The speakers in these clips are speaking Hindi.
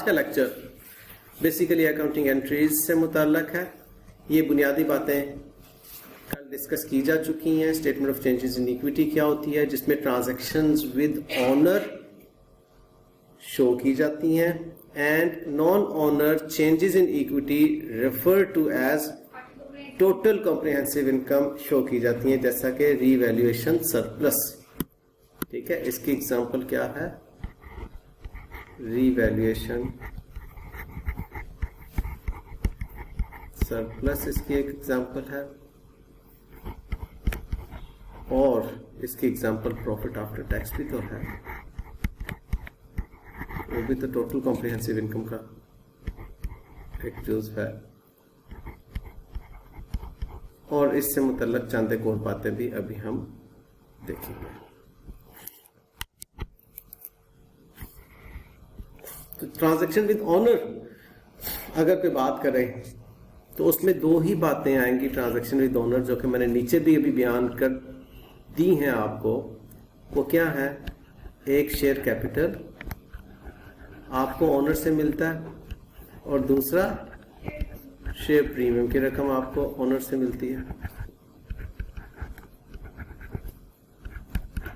का लेक्चर बेसिकली अकाउंटिंग एंट्रीज से मुताल्लक है। ये बुनियादी बातें कल डिस्कस की जा चुकी हैं। Statement of changes in equity क्या होती है, जिसमें ट्रांजैक्शंस विद ऑनर शो की जाती हैं, and non owner changes in equity refer to as total comprehensive income show की जाती हैं, जैसा कि रीवैल्यूएशन सरप्लस। ठीक है, इसकी एग्जांपल क्या है, रीवैल्यूएशन सरप्लस इसकी एक एग्जांपल है, और इसकी एग्जांपल प्रॉफिट आफ्टर टैक्स भी तो है, वो भी तो टोटल कॉम्प्रिहेंसिव इनकम का एक जुज है। और इससे मुतल्लक चंद एक और बातें भी अभी हम देखेंगे। तो ट्रांजैक्शन विद ऑनर अगर पे बात करें तो उसमें दो ही बातें आएंगी ट्रांजैक्शन विद ऑनर, जो कि मैंने नीचे भी अभी बयान कर दी हैं आपको। वो क्या है, एक शेयर कैपिटल आपको ऑनर से मिलता है, और दूसरा शेयर प्रीमियम की रकम आपको ऑनर से मिलती है।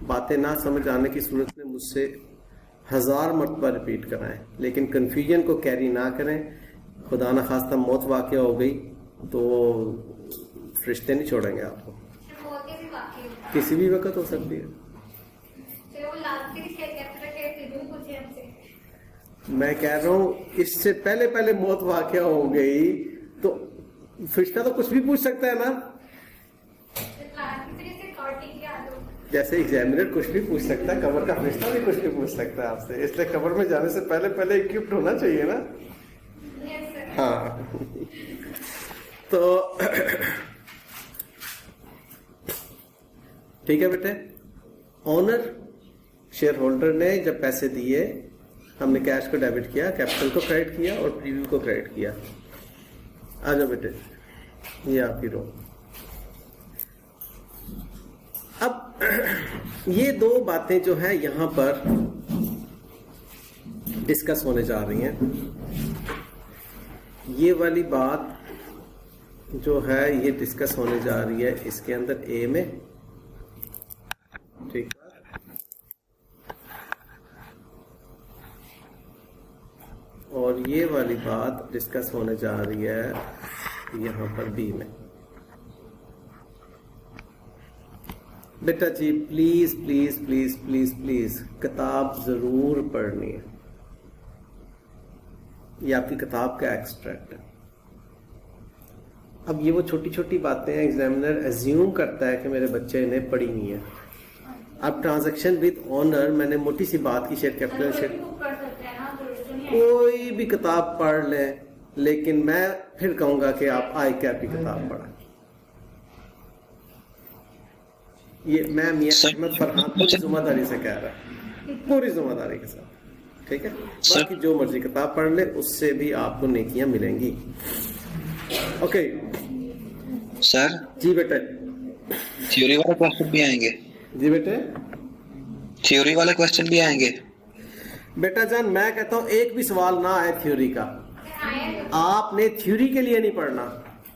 बातें ना समझ आने की सूरत में मुझसे 1000 मरतबा रिपीट कराएं, लेकिन कंफ्यूजन को कैरी ना करें। खुदा न खास्ता मौत वाक़या हो गई तो फरिश्ते नहीं छोड़ेंगे आपको, किसी भी वक्त हो सकती है। मैं कह रहा हूं इससे पहले पहले मौत वाक़या हो गई तो फरिश्ता तो कुछ भी पूछ सकता है ना, जैसे एग्जामिनर कुछ भी पूछ सकता है, कबर का फरिश्ता भी कुछ भी पूछ सकता है आपसे। इसलिए कबर में जाने से पहले पहले इक्विप्ड होना चाहिए ना। हाँ तो ठीक है बेटे, ऑनर शेयर होल्डर ने जब पैसे दिए, हमने कैश को डेबिट किया, कैपिटल को क्रेडिट किया और प्रीव्यू को क्रेडिट किया। आ जाओ बेटे, ये आपकी रो। अब ये दो बातें जो है यहां पर डिस्कस होने जा रही हैं। ये वाली बात जो है ये डिस्कस होने जा रही है इसके अंदर ए में, ठीक है, और ये वाली बात डिस्कस होने जा रही है यहां पर बी में। बेटा जी please please please please please किताब जरूर पढ़नी है। ये आपकी किताब का एक्सट्रैक्ट है। अब ये वो छोटी छोटी बातें हैं, एग्जामिनर एज्यूम करता है कि मेरे बच्चे ने पढ़ी नहीं है। अब ट्रांजैक्शन विद ऑनर, मैंने मोटी सी बात की, शेयर कैपिटल शेयर, कोई भी किताब पढ़ लें, लेकिन मैं फिर कहूंगा कि आप आई कैप की किताब पढ़ें। ये मैं मियां अहमद फरहान पूरी जिम्मेदारी से कह रहा हूं, पूरी जिम्मेदारी के साथ, ठीक है। बाकी जो मर्जी किताब पढ़ ले, उससे भी आपको नेकियां मिलेंगी। Okay sir. जी बेटे, थ्योरी वाले क्वेश्चन भी आएंगे? जी बेटे, थ्योरी वाले क्वेश्चन भी आएंगे? बेटा जान मैं कहता हूं एक भी सवाल ना आए थ्योरी का। आपने थ्योरी के लिए नहीं पढ़ना,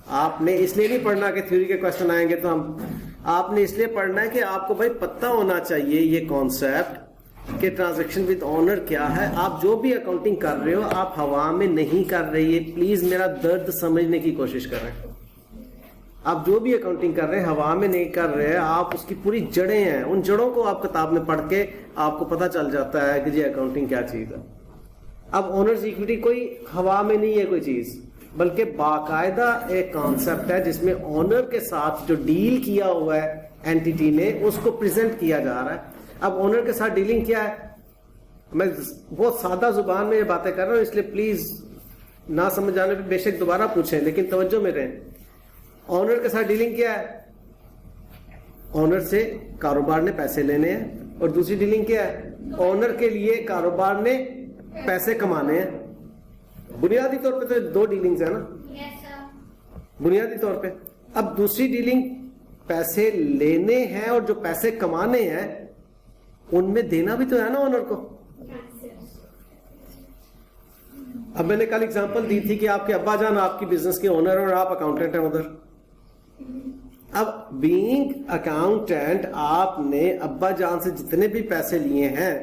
आपने इसलिए नहीं पढ़ना कि थ्योरी के क्वेश्चन आएंगे तो हम, आपने इसलिए पढ़ना है कि आपको भाई पता होना चाहिए ये कॉन्सेप्ट कि ट्रांजैक्शन विद ऑनर क्या है। आप जो भी अकाउंटिंग कर रहे हो आप हवा में नहीं कर रहे हैं, प्लीज मेरा दर्द समझने की कोशिश करें। आप जो भी अकाउंटिंग कर रहे हैं हवा में नहीं कर रहे हैं, आप उसकी पूरी जड़ें हैं, उन जड़ों को आप किताब में पढ़ के आपको पता चल जाता है कि ये अकाउंटिंग क्या चीज है। अब ओनर्स इक्विटी कोई हवा में नहीं है कोई चीज, बल्कि बाकायदा एक कॉन्सेप्ट है जिसमें ऑनर के साथ जो डील किया हुआ है एंटिटी ने, उसको प्रेजेंट किया जा रहा है। अब ऑनर के साथ डीलिंग क्या है, मैं बहुत सादा जुबान में ये बातें कर रहा हूं, इसलिए प्लीज ना समझ आने पे बेशक दोबारा पूछें, लेकिन तवज्जो में रहें। ऑनर के साथ डीलिंग क्या है, ऑनर से कारोबार ने पैसे लेने हैं, और दूसरी डीलिंग क्या है, ऑनर के लिए कारोबार ने पैसे कमाने हैं। बुनियादी तौर पे तो दो डीलिंग्स है ना, बुनियादी तौर पे। अब दूसरी डीलिंग पैसे लेने हैं और जो पैसे कमाने हैं उनमें देना भी तो है ना ऑनर को। अब मैंने कल एग्जांपल दी थी कि आपके अब्बा जान आपकी बिजनेस के ओनर और आप अकाउंटेंट हैं उधर। अब बीइंग अकाउंटेंट आपने अब्बा जान से जितने भी पैसे लिए हैं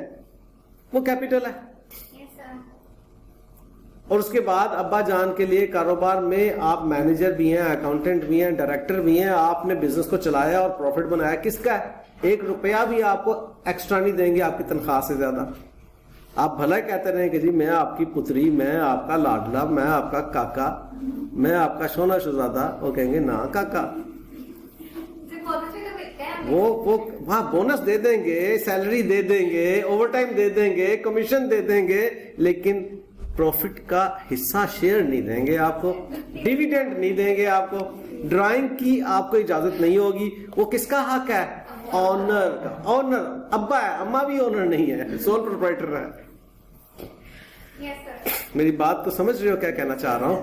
वो कैपिटल है। और उसके बाद अब्बा जान के लिए कारोबार में आप मैनेजर भी हैं, अकाउंटेंट भी हैं, डायरेक्टर भी हैं, आपने बिजनेस को चलाया और प्रॉफिट बनाया। किसका है? 1 रुपया भी आपको एक्स्ट्रा नहीं देंगे आपकी तनख्वाह से ज्यादा। आप भला कहते रहे कि जी मैं आपकी पुत्री, मैं आपका लाडला, मैं आपका काका, मैं आपका सोना शहजादा, वो कहेंगे ना काका। वो वहां बोनस दे देंगे, सैलरी दे देंगे, ओवरटाइम दे देंगे, कमीशन दे देंगे, लेकिन प्रॉफिट का हिस्सा शेयर नहीं देंगे आपको, डिविडेंड नहीं देंगे आपको, ड्राइंग की आपको इजाजत नहीं होगी। वो किसका हक है? ऑनर का। ऑनर अब्बा है, अम्मा भी ऑनर नहीं है, सोल प्रोप्राइटर है। मेरी बात तो समझ रहे हो क्या कहना चाह रहा हूं?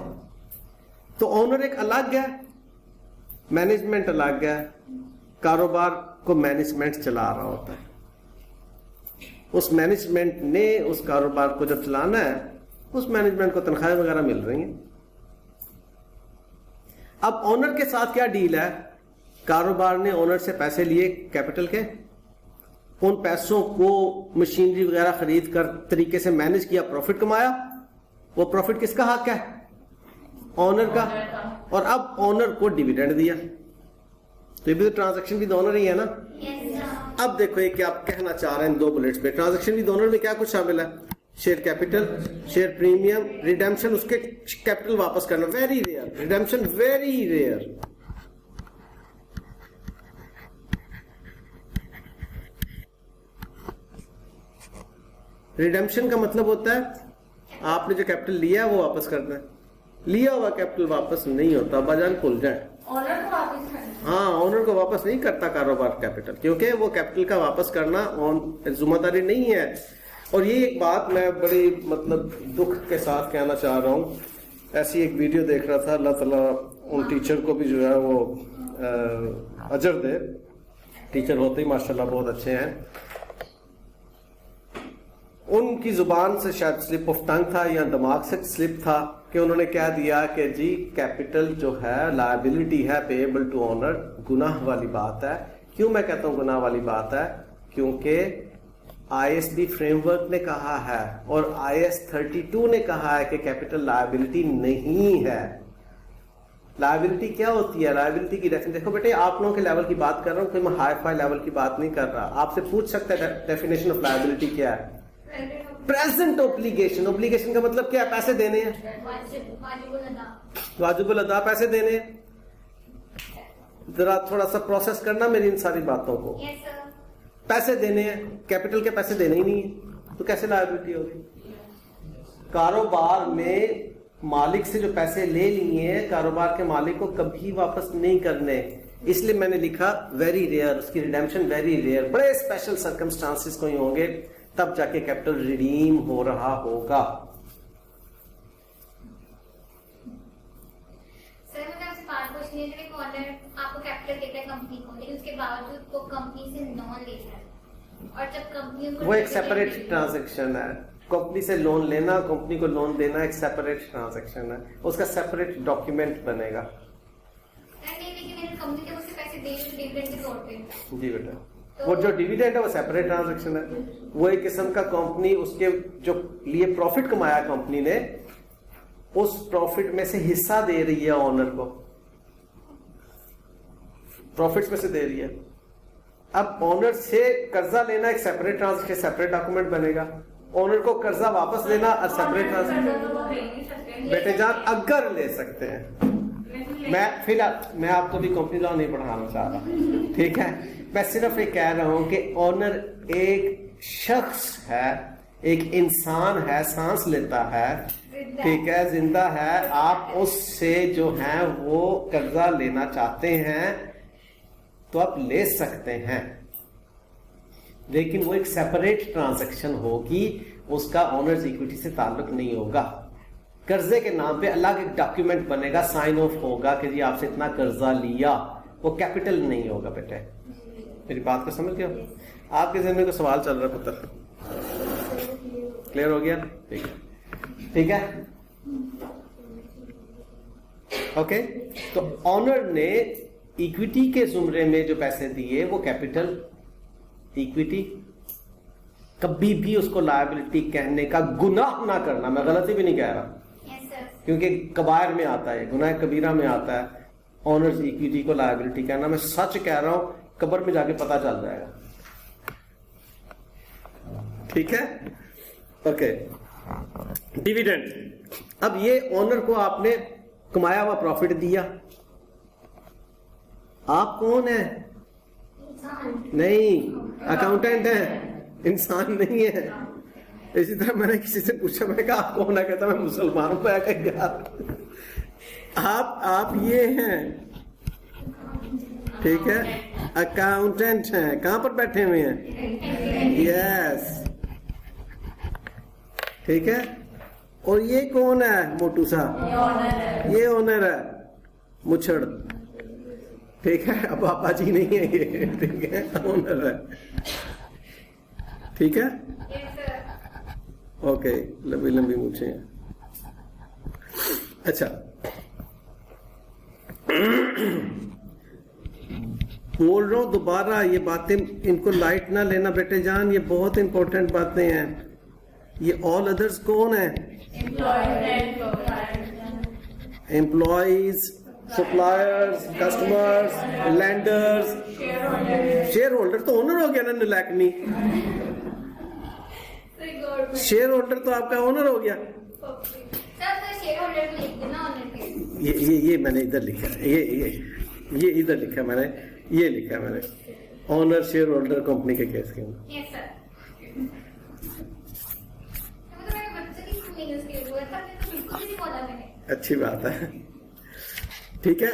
तो ऑनर एक अलग है, मैनेजमेंट अलग है। कारोबार को मैनेजमेंट चला रहा होता है, उस मैनेजमेंट ने उस कारोबार को जब चलाना है, उस मैनेजमेंट को तनख्वाहें वगैरह मिल रही हैं। अब ओनर के साथ क्या डील है? कारोबार ने ओनर से पैसे लिए कैपिटल के, उन पैसों को मशीनरी वगैरह खरीद कर तरीके से मैनेज किया, प्रॉफिट कमाया। वो प्रॉफिट किसका हक है? ओनर का। और अब ओनर को डिविडेंड दिया, तो ये भी तो ट्रांजैक्शन भी दोनों ही है ना। अब देखो ये क्या आप कहना चाह रहे हैं इन 2 बुलेट्स पे। ट्रांजैक्शन भी दोनों में क्या कुछ शामिल है? Share capital, share premium, redemption, उसके कैपिटल वापस करना, very rare. Redemption very rare. Redemption का मतलब होता है आपने जो कैपिटल लिया है वो वापस करना है। लिया हुआ कैपिटल वापस नहीं होता, बाजान भूल जाए। ऑनर को वापस करना। हाँ, ऑनर को वापस नहीं करता कारोबार कैपिटल, क्योंकि वो कैपिटल का वापस करना जिम्मेदारी नहीं है। और ये एक बात मैं बड़ी मतलब दुख के साथ कहना चाह रहा हूँ। ऐसी एक वीडियो देख रहा था, अल्लाह ताला उन टीचर को भी जो है वो अजर दे। टीचर होते ही माशाल्लाह बहुत अच्छे हैं। उनकी जुबान से शायद स्लिप ऑफ टंग था या दिमाग से स्लिप था कि उन्होंने कह दिया कि जी कैपिटल जो है लायबिलिटी है पेएबल टू ऑनर। गुनाह वाली बात है। क्यों मैं कहता हूं गुनाह वाली बात है? क्योंकि IASB फ्रेमवर्क ने कहा है और IAS 32 ने कहा है कि कैपिटल लायबिलिटी नहीं है। लायबिलिटी क्या होती है? लायबिलिटी की डेफिनेशन देखो बेटे, आप लोगों के लेवल की बात कर रहा हूं, कोई मैं हाई फाई लेवल की बात नहीं कर रहा। आपसे पूछ सकता है डेफिनेशन ऑफ लायबिलिटी क्या है? Present obligation. ऑब्लिगेशन का मतलब क्या है? पैसे देने हैं, वाजिबुल अदा पैसे देने हैं। जरा थोड़ा सा प्रोसेस करना मेरी इन सारी बातों को। पैसे देने हैं, कैपिटल के पैसे देने ही नहीं है तो कैसे लायबिलिटी होगी? कारोबार में मालिक से जो पैसे ले लिए हैं, कारोबार के मालिक को कभी वापस नहीं करने। इसलिए मैंने लिखा वेरी रेयर, उसकी रिडेम्पशन वेरी रेयर। बड़े स्पेशल सर्कमस्टांसिस कोई होंगे तब जाके कैपिटल रिडीम हो रहा होगा। सर मुझे आपसे बात पूछनी है, कि ऑनर आपको कैपिटल देता है कंपनी को, लेकिन उसके बावजूद वो कंपनी से लोन लेता है और जब कंपनी वो एक सेपरेट ट्रांजैक्शन है। कंपनी से लोन लेना, कंपनी को लोन देना एक सेपरेट ट्रांजैक्शन है, उसका सेपरेट डॉक्यूमेंट बनेगा। नहीं, लेकिन कंपनी के मुझसे पैसे दे डिविडेंड के तौर पे। जी बेटा, वो जो डिविडेंड है वो सेपरेट ट्रांजैक्शन है। वो एक किस्म का कंपनी उसके जो लिए प्रॉफिट कमाया कंपनी ने, उस प्रॉफिट में से हिस्सा दे रही है ऑनर को, प्रॉफिट्स में से दे रही है। अब ऑनर से कर्जा लेना एक सेपरेट ट्रांजैक्शन, सेपरेट डॉक्यूमेंट बनेगा। ऑनर को कर्जा वापस लेना और सेपरेट ट्रांजैक्शन। बेटे जान अगर ले सकते हैं, मैं फिलहाल मैं आपको भी कंपनी लॉ नहीं पढ़ाना चाह रहा, ठीक है। मैं सिर्फ ये कह रहा हूं कि ऑनर एक शख्स है, एक इंसान है, सांस लेता है, ठीक है, जिंदा है। आप उससे जो है वो कर्जा लेना चाहते हैं तो आप ले सकते हैं, लेकिन वो एक सेपरेट ट्रांजैक्शन होगी, उसका ऑनर्स इक्विटी से ताल्लुक नहीं होगा। कर्जे के नाम पे अलग एक डॉक्यूमेंट बनेगा, साइन ऑफ होगा कि जी आपसे इतना कर्जा लिया, वो कैपिटल नहीं होगा। बेटे मेरी बात को समझ गए? आपके ज़हन में कोई सवाल चल रहा है पुत्र? क्लियर हो गया? ठीक है, ठीक है। ओके, तो ऑनर ने इक्विटी के जुमरे में जो पैसे दिए वो कैपिटल इक्विटी। कभी भी उसको लायबिलिटी कहने का गुनाह ना करना, मैं गलती भी नहीं कह रहा, यस सर। क्योंकि कबायर में आता है, गुनाह कबीरा में आता है ऑनर्स इक्विटी को लायबिलिटी कहना। मैं सच कह रहा हूं, कब्र में जाके पता चल जाएगा। ठीक है, ओके। डिविडेंड, अब ये ओनर को आपने कमाया हुआ प्रॉफिट दिया, आप कौन है? नहीं, अकाउंटेंट है, इंसान नहीं है। इसी तरह मैंने किसी से पूछा, मैंने कहा आप कौन है? कहता मैं मुसलमान हूं। यार आप ये हैं, ठीक है, अकाउंटेंट हैं। कहां पर बैठे हुए हैं? यस, ठीक है। और ये कौन है मोटू सा? ये ओनर है, मुछड़, ठीक है। अब पापा जी नहीं है ये, ठीक है, ओनर है, ठीक है, यस सर। ओके। लंबी लंबी मूछें हैं। अच्छा, बोल रहा हूं दोबारा, ये बातें इनको लाइट ना लेना बेटे जान, ये बहुत इंपॉर्टेंट बातें हैं। ये ऑल अदर्स कौन है? Employees, suppliers, customers, landers, share holder तो ओनर हो गया ना, नलायकनी। शेयर होल्डर तो आपका ओनर हो गया। शेयर होल्डर लिख देना ऑनर के। ये मैंने इधर लिखा है, ये इधर लिखा मैंने, ये लिखा मैंने, ओनर शेयर होल्डर कंपनी के केस के। Yes sir. तो मेरे बच्चे की मीनिंग्स के हुआ था, तो बिल्कुल नहीं बोला मैंने। अच्छी बात है, ठीक है।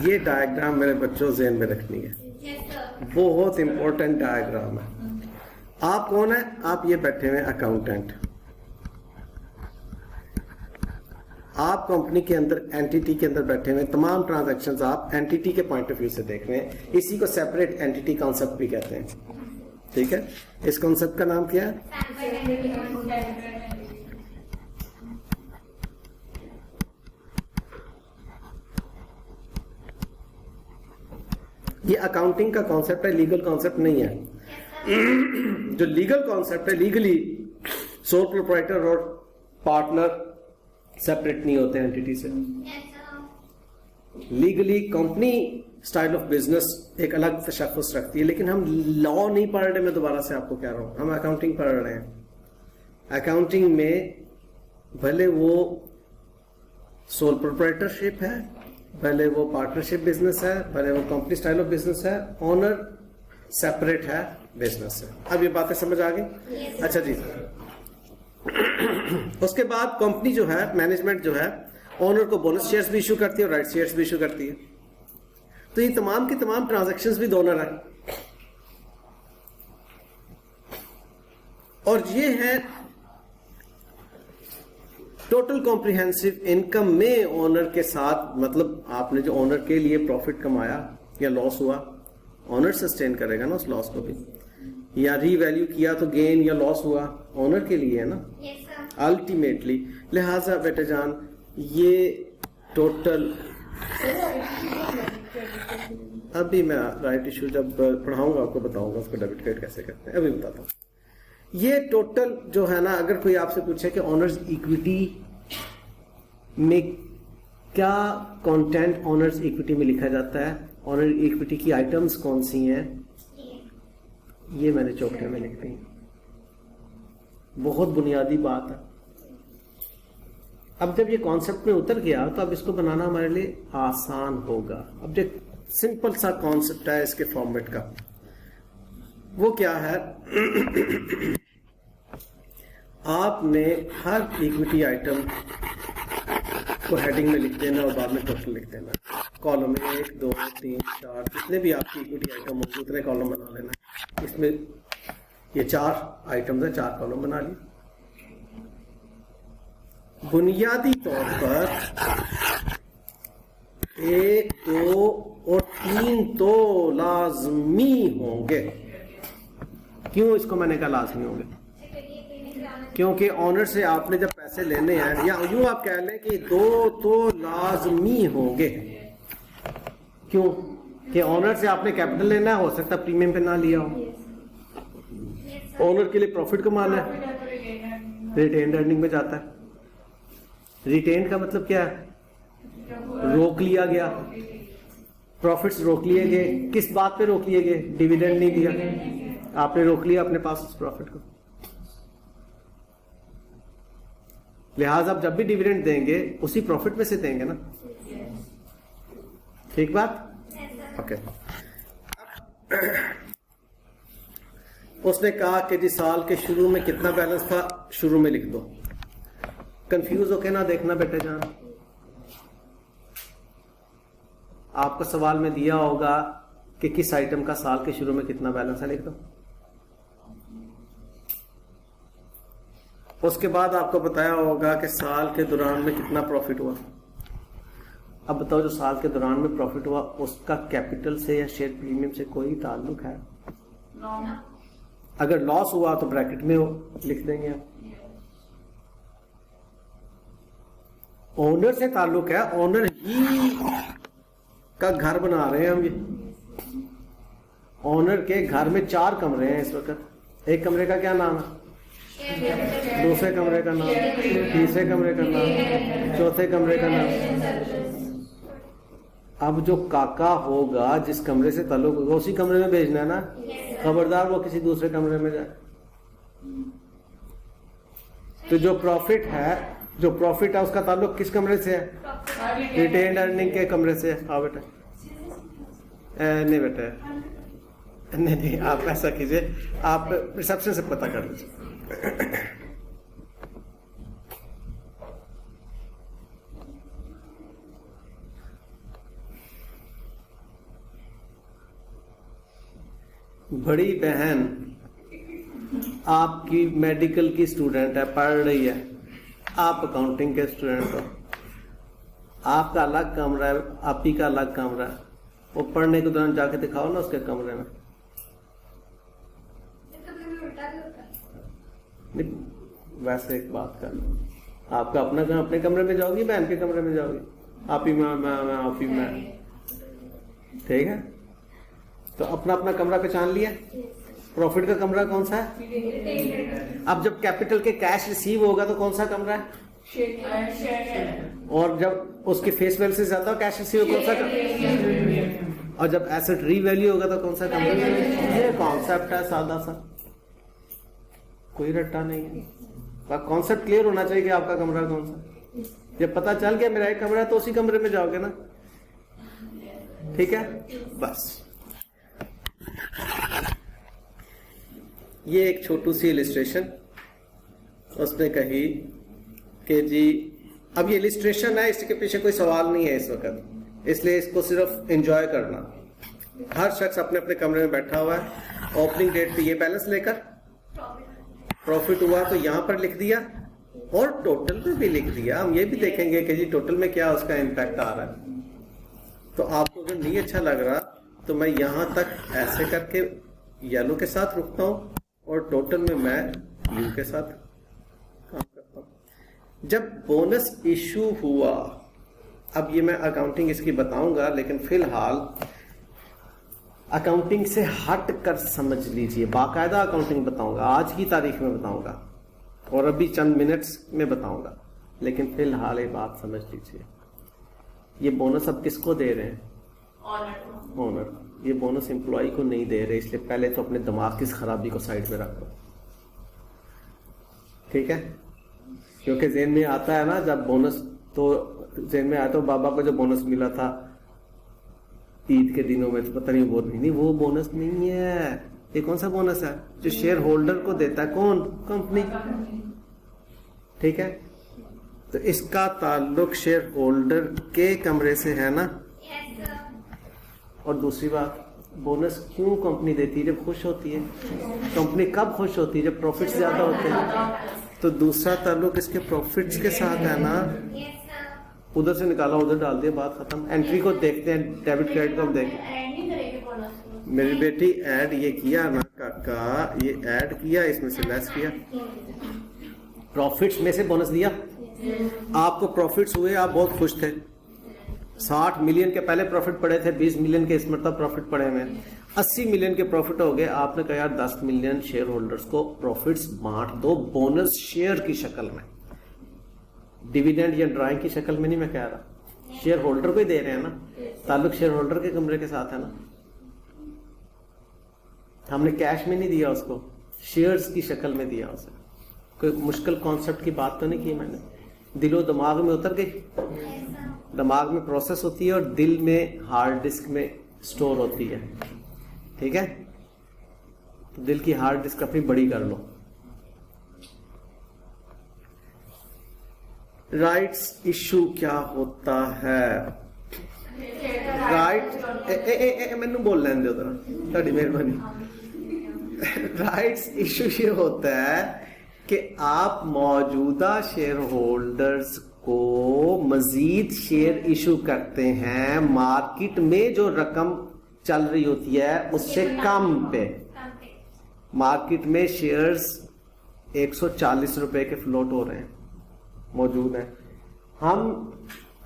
ये डायग्राम मेरे बच्चों ज़हन में रखनी है, यस सर। बहुत इंपॉर्टेंट डायग्राम है। आप कौन है? आप ये बैठे हुए अकाउंटेंट। आप कंपनी के अंदर, एंटिटी के अंदर बैठे हुए, तमाम ट्रांजैक्शंस आप एंटिटी के पॉइंट ऑफ व्यू से देख रहे हैं। इसी को सेपरेट एंटिटी कॉन्सेप्ट भी कहते हैं, ठीक है। इस कॉन्सेप्ट का नाम क्या है? ये अकाउंटिंग का कॉन्सेप्ट है, लीगल कॉन्सेप्ट नहीं है। जो लीगल कॉन्सेप्ट है, लीगली सोल प्रोप्राइटर और पार्टनर सेपरेट नहीं होते एंटिटी से। Legally company style of business एक अलग तशख्खुस रखती है, लेकिन हम लॉ नहीं पढ़ रहे। मैं दोबारा से आपको कह रहा हूं, हम अकाउंटिंग पढ़ रहे हैं। अकाउंटिंग में भले वो सोल प्रोप्राइटरशिप है, भले वो पार्टनरशिप बिजनेस है, भले वो कंपनी स्टाइल ऑफ बिजनेस है, ओनर सेपरेट है, बिजनेस है। अब ये बातें समझ आ गई? अच्छा जी। उसके बाद कंपनी जो है, मैनेजमेंट जो है, ओनर को बोनस शेयर्स भी इशू करती है और राइट शेयर्स भी इशू करती है। तो ये तमाम की तमाम ट्रांजैक्शंस भी ओनर है। और ये है टोटल कॉम्प्रिहेंसिव इनकम में ओनर के साथ, मतलब आपने जो ओनर के लिए प्रॉफिट कमाया या लॉस हुआ, ओनर सस्टेन करेगा ना उस लॉस को भी, या रीवैल्यू किया तो गेन या लॉस हुआ, ओनर के लिए है ना अल्टीमेटली। लिहाजा बेटे जान, ये टोटल, अभी मैं राइट इशू जब पढ़ाऊंगा आपको बताऊंगा उसको डेबिट क्रेडिट कैसे करते हैं, अभी बताता हूं। ये टोटल जो है ना, अगर कोई आपसे पूछे कि ऑनर्स इक्विटी में क्या कंटेंट ऑनर्स इक्विटी में लिखा जाता है, ऑनर इक्विटी की आइटम्स कौन सी हैं, ये मैंने चौकटे में लिख दी। बहुत बुनियादी बात है। अब जब ये कॉन्सेप्ट में उतर गया तो अब इसको बनाना हमारे लिए आसान होगा। अब जो सिंपल सा कॉन्सेप्ट है इसके फॉर्मेट का, वो क्या है? आपने हर इक्विटी आइटम को हेडिंग में लिख देना और बाद में टोटल लिख देना। कॉलम में 1, 2, 3, 4 जितने भी आपकी इक्विटी आइटम होंगे उतने कॉलम बना लेना। इसमें ये 4 आइटम्स है, 4 कॉलम बना लिए। बुनियादी तौर पर 1, 2 और 3 तो लाजमी होंगे। क्यों इसको मैंने कहा लाजमी होंगे? क्योंकि ऑनर से आपने जब पैसे लेने हैं, या यूं आप कह लें कि 2 तो लाजमी होंगे। क्यों? कि ऑनर से आपने कैपिटल लेना है, हो सकता है प्रीमियम पे ना लिया हो। ओनर के लिए प्रॉफिट कमाना है, रिटेन अर्निंग में जाता है। रिटेन का मतलब क्या है? रोक लिया गया, प्रॉफिट्स रोक लिए गए। किस बात पे रोक लिए गए? डिविडेंड नहीं दिया, आपने रोक लिया अपने पास उस प्रॉफिट को। लिहाजा आप जब भी डिविडेंड देंगे उसी प्रॉफिट में से देंगे ना। ठीक बात? ओके। उसने कहा कि जी साल के शुरू में कितना बैलेंस था, शुरू में लिख दो। कंफ्यूज होके ना देखना बेटे जान, आपको सवाल में दिया होगा कि किस आइटम का साल के शुरू में कितना बैलेंस है, लिख दो। उसके बाद आपको बताया होगा कि साल के दौरान में कितना प्रॉफिट हुआ। अब बताओ जो साल के दौरान में प्रॉफिट हुआ उसका कैपिटल से या शेयर प्रीमियम से कोई ताल्लुक है? अगर लॉस हुआ तो ब्रैकेट में लिख देंगे आप। ओनर से ताल्लुक है, ओनर ही का घर बना रहे हैं हम। ये ओनर के घर में 4 कमरे हैं इस वक्त। एक कमरे का क्या नाम है? दूसरे कमरे का नाम, तीसरे कमरे का नाम, चौथे कमरे का नाम। अब जो काका होगा जिस कमरे से ताल्लुक होगा उसी कमरे में भेजना है ना। खबरदार वो किसी दूसरे कमरे में जाए। तो जो प्रॉफिट है उसका ताल्लुक किस कमरे से है? रिटेन अर्निंग के कमरे से है। हाँ बेटा, नहीं बेटा, नहीं आप ऐसा कीजिए, आप रिसेप्शन से पता कर लीजिए। बड़ी बहन आपकी मेडिकल की स्टूडेंट है, पढ़ रही है, आप अकाउंटिंग के स्टूडेंट हो। आपका अलग कमरा है, आप ही का अलग कमरा है। वो पढ़ने के दौरान जाके दिखाओ ना उसके कमरे में। वैसे एक बात कर लो, आपका अपना अपने कमरे में जाओगी, बहन के कमरे में जाओगी? आप ही मैं आप ही मैं, ठीक है? तो अपना अपना कमरा पहचान लिया। प्रॉफिट का कमरा कौन सा है? अब जब कैपिटल के कैश रिसीव होगा तो कौन सा कमरा है? और जब उसके फेस वैल्यू से ज्यादा कैश रिसीव होगा कौन सा कमरा? और जब एसेट रीवैल्यू होगा तो कौन सा कमरा? ये कॉन्सेप्ट है सादा सा, कोई रट्टा नहीं है। कॉन्सेप्ट क्लियर होना चाहिए कि आपका कमरा कौन सा। जब पता चल गया मेरा एक कमरा है तो उसी कमरे में जाओगे ना। ठीक है, बस ये एक छोटी सी इलिस्ट्रेशन उसने कही कि जी, अब ये इलिस्ट्रेशन है, इसके पीछे कोई सवाल नहीं है इस वक्त, इसलिए इसको सिर्फ एंजॉय करना। हर शख्स अपने अपने कमरे में बैठा हुआ है। ओपनिंग डेट पे ये बैलेंस लेकर प्रॉफिट हुआ तो यहां पर लिख दिया और टोटल पे भी लिख दिया। हम ये भी देखेंगे कि जी टोटल में क्या उसका इम्पैक्ट आ रहा है। तो आपको अगर नहीं अच्छा लग रहा तो मैं यहां तक ऐसे करके येलो के साथ रुकता हूं और टोटल में मैं ब्लू के साथ काम करता हूं। जब बोनस इशू हुआ, अब ये मैं अकाउंटिंग इसकी बताऊंगा, लेकिन फिलहाल अकाउंटिंग से हट कर समझ लीजिए। बाकायदा अकाउंटिंग बताऊंगा, आज की तारीख में बताऊंगा और अभी चंद मिनट्स में बताऊंगा, लेकिन फिलहाल ये बात समझ लीजिए। ये बोनस अब किसको दे रहे हैं? ओनर। ये बोनस एम्प्लॉय को नहीं दे रहे, इसलिए पहले तो अपने दिमाग की इस खराबी को साइड में रखो, ठीक है? क्योंकि जेन में आता है ना जब बोनस, तो जेन में आता है बाबा को जो बोनस मिला था ईद के दिनों में, तो पता नहीं वो बोनस नहीं है। ये कौन सा बोनस है? जो शेयर होल्डर को देता है। कौन? कंपनी, ठीक है? तो इसका ताल्लुक शेयर होल्डर के कमरे से है ना। और दूसरी बात, बोनस क्यों कंपनी देती है? जब खुश होती है। कंपनी कब खुश होती है? जब प्रॉफिट ज्यादा होते हैं। तो दूसरा ताल्लुक इसके प्रॉफिट्स के साथ है ना। उधर से निकाला, उधर डाल दिया, बात खत्म। एंट्री को देखते हैं, डेबिट क्रेडिट को हम देखें। मेरी बेटी ऐड ये किया ना काका, ये ऐड किया, इसमें से लेस किया। प्रॉफिट्स में से बोनस दिया, आपको प्रॉफिट्स हुए, आप बहुत खुश थे, 60 मिलियन के पहले प्रॉफिट पड़े थे, 20 मिलियन के इस मरतबा प्रॉफिट पड़े हुए, 80 मिलियन के प्रॉफिट हो गए। आपने कहा यार 10 मिलियन शेयर होल्डर्स को प्रॉफिट्स बांट दो बोनस शेयर की शक्ल में, डिविडेंड या ड्राइंग की शक्ल में नहीं मैं कह रहा, शेयर होल्डर को ही दे रहे हैं ना, ताल्लुक शेयर होल्डर के कमरे के साथ है ना, हमने कैश में नहीं दिया उसको, शेयर्स की शक्ल में दिया उसे। कोई मुश्किल कॉन्सेप्ट की बात तो नहीं की मैंने, दिलो दिमाग में उतर गई, दिमाग में प्रोसेस होती है और दिल में हार्ड डिस्क में स्टोर होती है, ठीक है। तो दिल की हार्ड डिस्क अपनी बड़ी कर लो। राइट्स इशू क्या होता है? राइट मैनू बोल लेने दो जरा, ਤੁਹਾਡੀ मेहरबानी। राइट्स इशू ये होता है कि आप मौजूदा शेयर होल्डर्स को मजीद शेयर इशू करते हैं, मार्केट में जो रकम चल रही होती है उससे कम पे। मार्केट में शेयर्स 140 रुपए के फ्लोट हो रहे हैं, मौजूद हैं। हम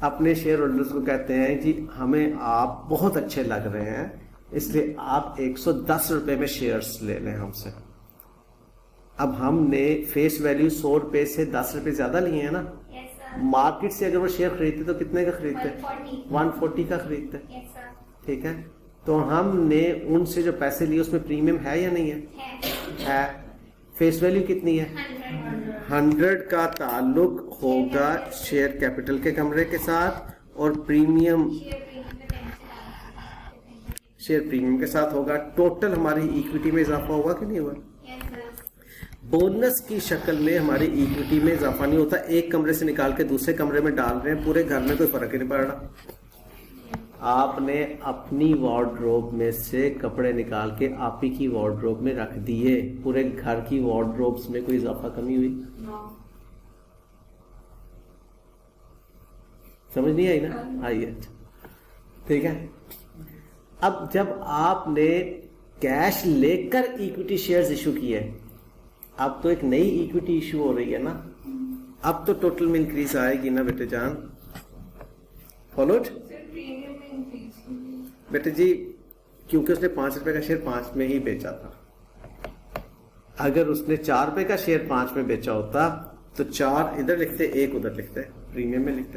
अपने शेयर होल्डर्स को कहते हैं जी हमें आप बहुत अच्छे लग रहे हैं, इसलिए आप 110 रुपए में शेयर्स ले लें हमसे। अब हमने फेस वैल्यू 100 रुपए से 10 रुपए ज्यादा लिए हैं ना, मार्केट से अगर वो शेयर खरीदते तो कितने का खरीदते? 140 का खरीदते, ठीक है। तो हमने उनसे जो पैसे लिए उसमें प्रीमियम है या नहीं है? फेस वैल्यू कितनी है? 100 का ताल्लुक होगा शेयर कैपिटल के कमरे के साथ और प्रीमियम शेयर प्रीमियम के साथ होगा। टोटल हमारी इक्विटी में इजाफा होगा कि नहीं हुआ? बोनस की शक्ल में हमारी इक्विटी में इजाफा नहीं होता, एक कमरे से निकाल के दूसरे कमरे में डाल रहे हैं, पूरे घर में कोई फर्क ही नहीं पड़ रहा। आपने अपनी वार्डरोब में से कपड़े निकाल के आप ही की वार्डरोब में रख दिए, पूरे घर की वार्डरोब्स में कोई इजाफा कमी हुई? समझ नहीं आई ना? आई है, ठीक है। अब जब आपने कैश लेकर इक्विटी शेयर्स इशू किए, अब तो एक नई इक्विटी इशू हो रही है ना, अब तो टोटल में इंक्रीज आएगी ना बेटे जान, फॉलोड बेटे जी, क्योंकि उसने 5 रुपए का शेयर 5 में ही बेचा था। अगर उसने 4 रुपए का शेयर 5 में बेचा होता तो 4 इधर लिखते, 1 उधर लिखते, प्रीमियम में लिखते।